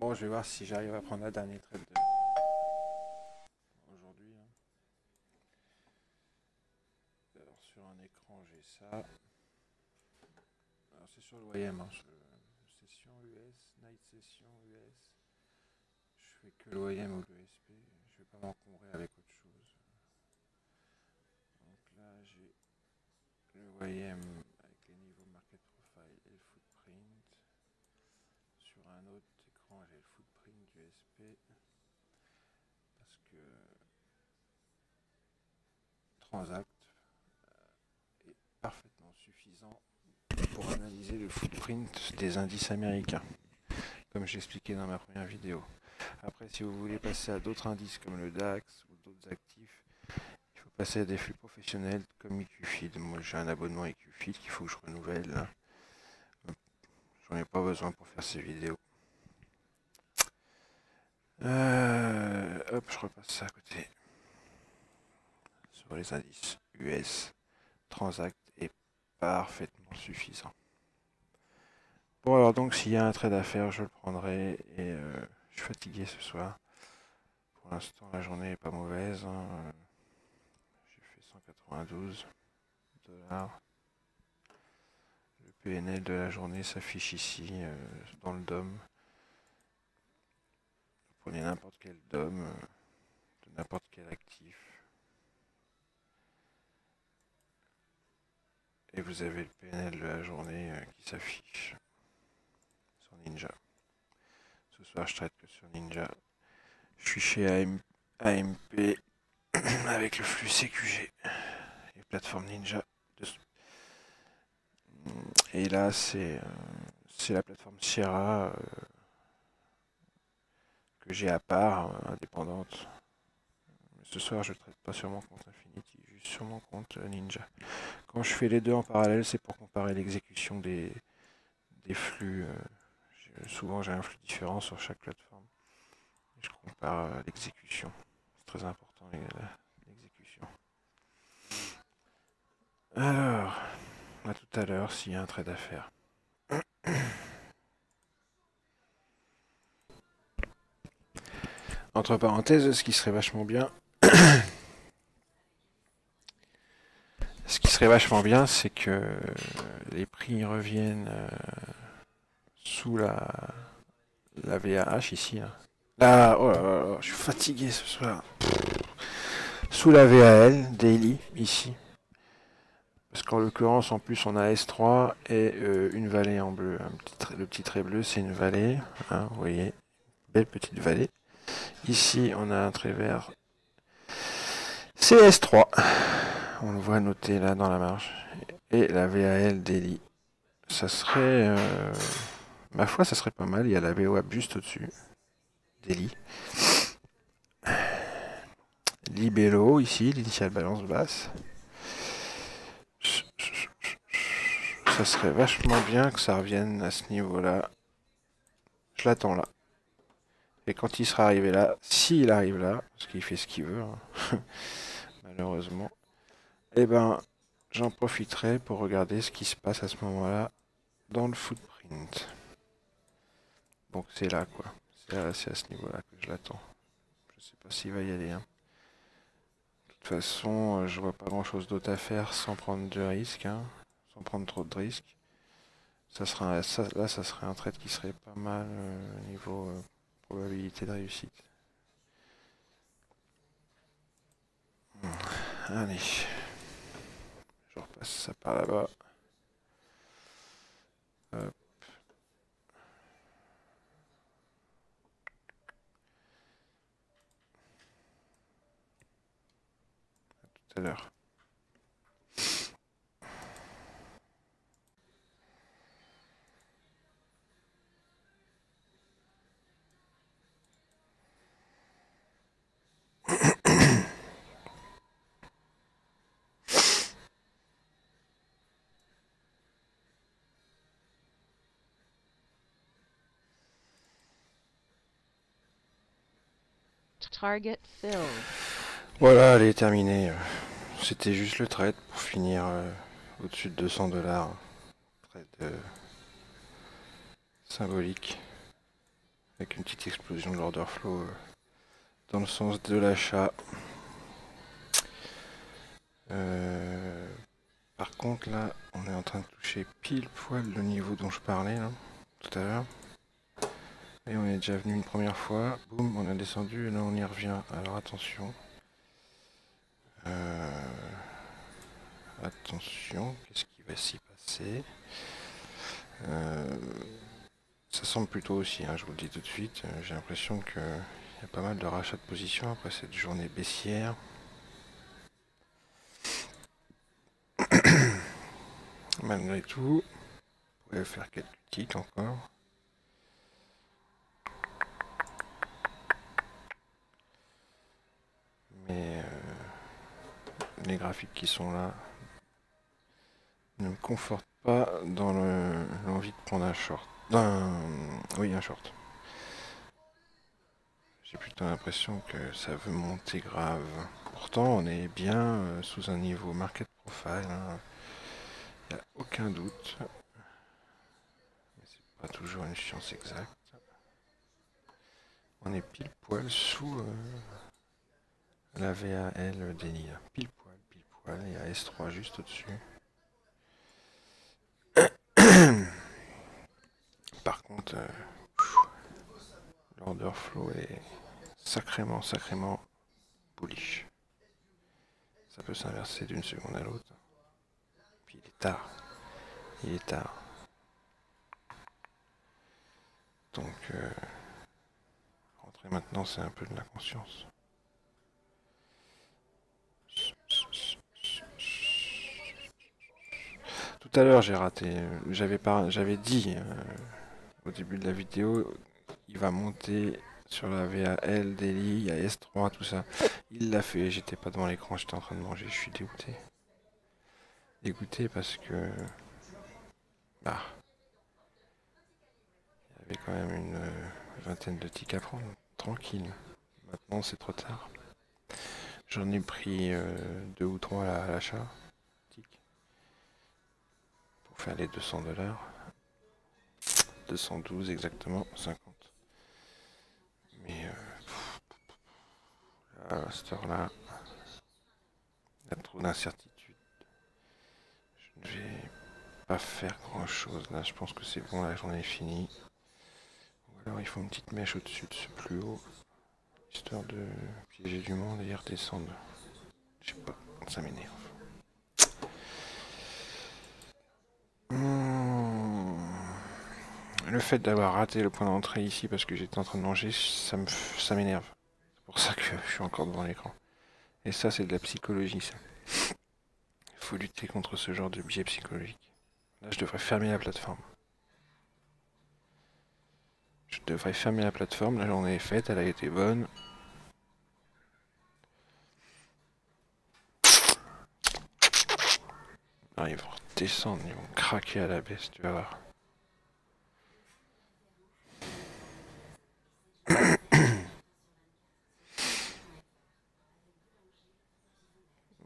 Bon, je vais voir si j'arrive à prendre la dernière trade aujourd'hui, hein. Alors, sur un écran, j'ai ça. Alors, c'est sur le l'OIM, hein, session US, night session US. Je fais que l'OIM ou l'ESP. Je vais pas m'encombrer avec autre chose. Donc là, j'ai le l'OIM avec les niveaux market profile et le footprint. Sur un autre écran, j'ai le footprint du SP. Parce que Transact est parfaitement suffisant pour analyser le footprint des indices américains, comme j'ai expliqué dans ma première vidéo. Après, si vous voulez passer à d'autres indices comme le DAX ou d'autres actifs, il faut passer à des flux professionnels comme EQFeed. Moi, j'ai un abonnement EQFeed qu'il faut que je renouvelle. J'en ai pas besoin pour faire ces vidéos. Hop, je repasse ça à côté. Sur les indices US, Transact est parfaitement suffisant. Bon, alors donc, s'il y a un trade à faire, je le prendrai. Et je suis fatigué ce soir. Pour l'instant, la journée n'est pas mauvaise, hein. J'ai fait 192 dollars. Le PNL de la journée s'affiche ici, dans le DOM. Vous prenez n'importe quel DOM, de n'importe quel actif. Et vous avez le PNL de la journée qui s'affiche sur Ninja. Ce soir, je traite que sur Ninja. Je suis chez AMP avec le flux CQG et plateforme Ninja. Et là, c'est la plateforme Sierra que j'ai à part, indépendante. Mais ce soir, je ne traite pas sur mon compte Infinity, juste sur mon compte Ninja. Quand je fais les deux en parallèle, c'est pour comparer l'exécution des flux. Souvent, j'ai un flux différent sur chaque plateforme. Et je compare l'exécution. C'est très important, l'exécution. Alors, à tout à l'heure, s'il y a un trade à faire. Entre parenthèses, ce qui serait vachement bien, c'est que les prix reviennent sous la VAH ici. Là. Là, oh là là, je suis fatigué ce soir. Sous la VAL, daily, ici. Parce qu'en l'occurrence, en plus, on a S3 et une vallée en bleu. Le petit trait bleu, c'est une vallée. Hein, vous voyez, belle petite vallée. Ici, on a un trait vert. C'est S3. On le voit noté là dans la marge. Et la VAL daily. Ça serait... ma foi, ça serait pas mal. Il y a la VWAP juste au-dessus. Daily. Libello, ici, l'initiale balance basse. Ça serait vachement bien que ça revienne à ce niveau-là. Je l'attends là. Et quand il sera arrivé là, s'il arrive là, parce qu'il fait ce qu'il veut, hein, malheureusement, eh ben, j'en profiterai pour regarder ce qui se passe à ce moment-là dans le footprint. Donc c'est là, quoi. C'est à ce niveau-là que je l'attends. Je sais pas s'il va y aller, hein. De toute façon, je vois pas grand-chose d'autre à faire sans prendre de risques, hein, sans prendre trop de risques. Là, ça serait un trade qui serait pas mal niveau probabilité de réussite. Allez, je repasse ça par là-bas. Hop. Tout à l'heure. Target filled. Voilà, elle est terminée. C'était juste le trade pour finir au-dessus de 200 dollars. Trade symbolique. avec une petite explosion de l'order flow dans le sens de l'achat. Par contre là on est en train de toucher pile poil le niveau dont je parlais là, tout à l'heure. Et on est déjà venu une première fois, boum, on a descendu et là on y revient. Alors attention. Attention, qu'est-ce qui va s'y passer? Ça semble plutôt aussi, hein, je vous le dis tout de suite. J'ai l'impression qu'il y a pas mal de rachats de position après cette journée baissière. Malgré tout, vous pouvez faire quelques ticks encore. Mais les graphiques qui sont là ne me confortent pas dans l'envie de prendre un short. Oui, un short. J'ai plutôt l'impression que ça veut monter grave. Pourtant, on est bien sous un niveau market profile. Hein. Il n'y a aucun doute. Mais c'est pas toujours une science exacte. On est pile poil sous la VAL Daily. Pile poil, pile poil. Il y a S3 juste au-dessus. Par contre, l'order flow est sacrément bullish. Ça peut s'inverser d'une seconde à l'autre. Puis il est tard. Il est tard. Donc, rentrer maintenant, c'est un peu de l'inconscience. Tout à l'heure, j'ai raté. J'avais dit au début de la vidéo, il va monter sur la VAL, Daily, il y a S3, tout ça. Il l'a fait, j'étais pas devant l'écran, j'étais en train de manger, je suis dégoûté. Dégoûté parce que... Bah... Il y avait quand même une vingtaine de ticks à prendre, tranquille. Maintenant c'est trop tard. J'en ai pris 2 ou 3 à l'achat, pour faire les $200. 212 exactement, 50. Mais à cette heure-là, il y a trop d'incertitudes. Je ne vais pas faire grand-chose. Là, je pense que c'est bon, la journée est finie. Ou alors il faut une petite mèche au-dessus de ce plus haut, histoire de piéger du monde et y redescendre. Je sais pas, ça m'énerve. Le fait d'avoir raté le point d'entrée ici parce que j'étais en train de manger, ça m'énerve. C'est pour ça que je suis encore devant l'écran. Et ça, c'est de la psychologie, ça. Il faut lutter contre ce genre de biais psychologique. Là, je devrais fermer la plateforme. Je devrais fermer la plateforme. La journée est faite, elle a été bonne. Ah, ils vont redescendre, ils vont craquer à la baisse, tu vas voir.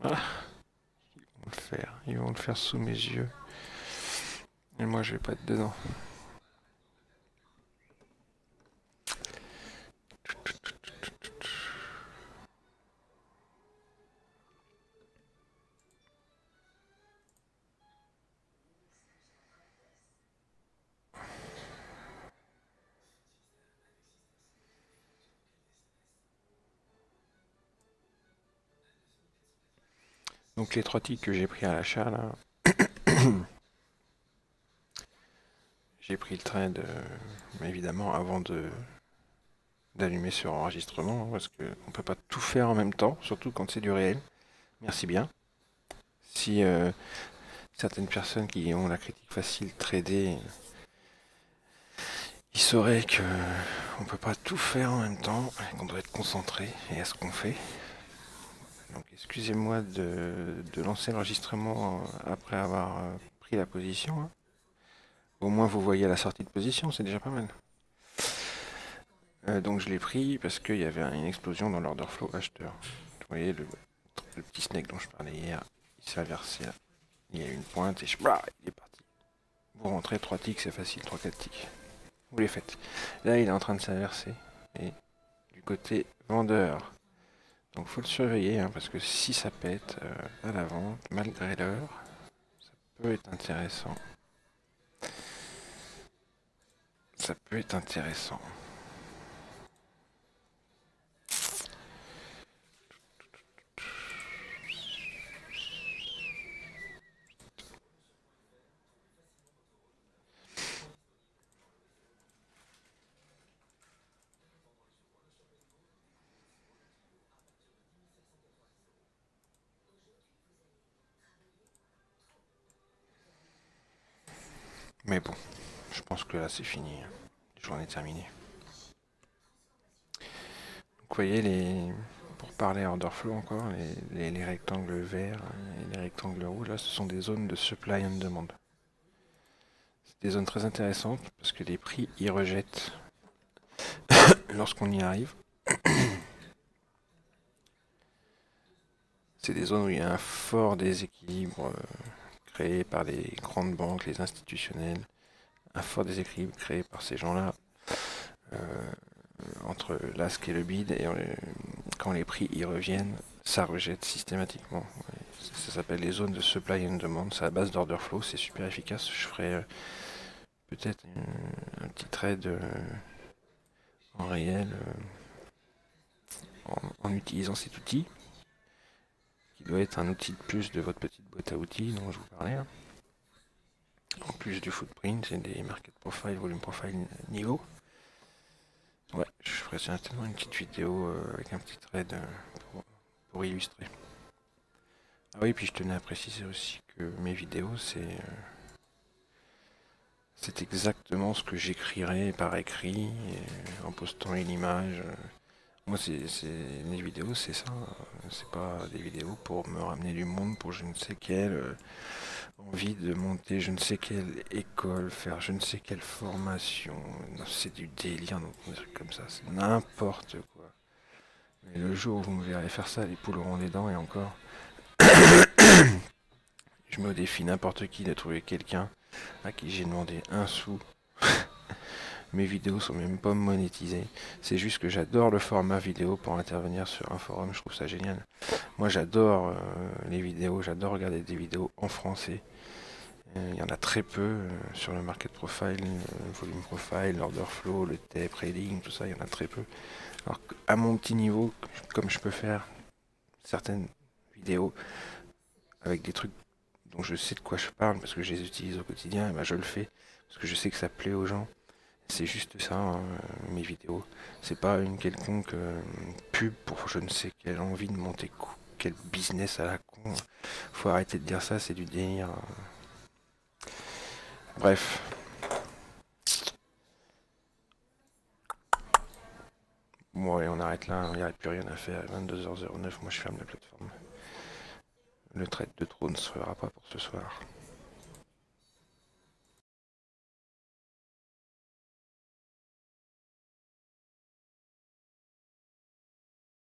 Ah, ils vont le faire sous mes yeux. Et moi, je vais pas être dedans. Donc les 3 ticks que j'ai pris à l'achat là, j'ai pris le trade évidemment avant d'allumer sur enregistrement, hein, parce qu'on peut pas tout faire en même temps, surtout quand c'est du réel. Merci bien. Si certaines personnes qui ont la critique facile trader, ils sauraient que on peut pas tout faire en même temps, qu'on doit être concentré et à ce qu'on fait. Donc excusez-moi de lancer l'enregistrement après avoir pris la position. Hein. Au moins vous voyez la sortie de position, c'est déjà pas mal. Donc je l'ai pris parce qu'il y avait une explosion dans l'order flow acheteur. Vous voyez le petit snake dont je parlais hier, il s'est inversé là. Il y a eu une pointe et il est parti. Vous rentrez 3 ticks, c'est facile, 3-4 ticks. vous les faites. Là, il est en train de s'inverser. Et du côté vendeur. Donc faut le surveiller, hein, parce que si ça pète à la vente, malgré l'heure, ça peut être intéressant. Ça peut être intéressant. Mais bon, je pense que là c'est fini. La journée est terminée. Donc, vous voyez, pour parler order flow encore, les rectangles verts et les rectangles rouges, là, ce sont des zones de supply and demand. C'est des zones très intéressantes parce que les prix y rejettent lorsqu'on y arrive. C'est des zones où il y a un fort déséquilibre créé par les grandes banques, les institutionnels, un fort déséquilibre créé par ces gens-là entre l'ask et le bid, et quand les prix y reviennent, ça rejette systématiquement. Ça s'appelle les zones de supply and demand, c'est à base d'order flow, c'est super efficace. Je ferai peut-être un petit trade en réel en utilisant cet outil, qui doit être un outil de plus de votre petite boîte à outils dont je vous parlais. Hein. En plus du footprint, c'est des market profile, volume profile niveau. Ouais, je ferai certainement une petite vidéo avec un petit trade pour illustrer. Ah oui, puis je tenais à préciser aussi que mes vidéos, c'est exactement ce que j'écrirais par écrit, en postant une image. Moi, les vidéos, c'est ça. C'est pas des vidéos pour me ramener du monde, pour je ne sais quelle envie de monter je ne sais quelle école, faire je ne sais quelle formation. C'est du délire, donc des trucs comme ça. C'est n'importe quoi. Mais le jour où vous me verrez faire ça, les poules auront des dents et encore. Je mets au défi n'importe qui de trouver quelqu'un à qui j'ai demandé un sou. Mes vidéos sont même pas monétisées. C'est juste que j'adore le format vidéo pour intervenir sur un forum, je trouve ça génial. Moi j'adore les vidéos, j'adore regarder des vidéos en français. Il y en a très peu sur le market profile, le volume profile, l'order flow, le tape trading, tout ça, il y en a très peu. Alors à mon petit niveau, comme je peux faire certaines vidéos avec des trucs dont je sais de quoi je parle parce que je les utilise au quotidien, et ben je le fais parce que je sais que ça plaît aux gens. C'est juste ça, hein, mes vidéos. C'est pas une quelconque pub pour je ne sais quelle envie de monter quel business à la con. Faut arrêter de dire ça, c'est du délire. Bref. Bon, allez, on arrête là, il n'y a plus rien à faire. 22h09, moi je ferme la plateforme. Le trade de trop ne se fera pas pour ce soir.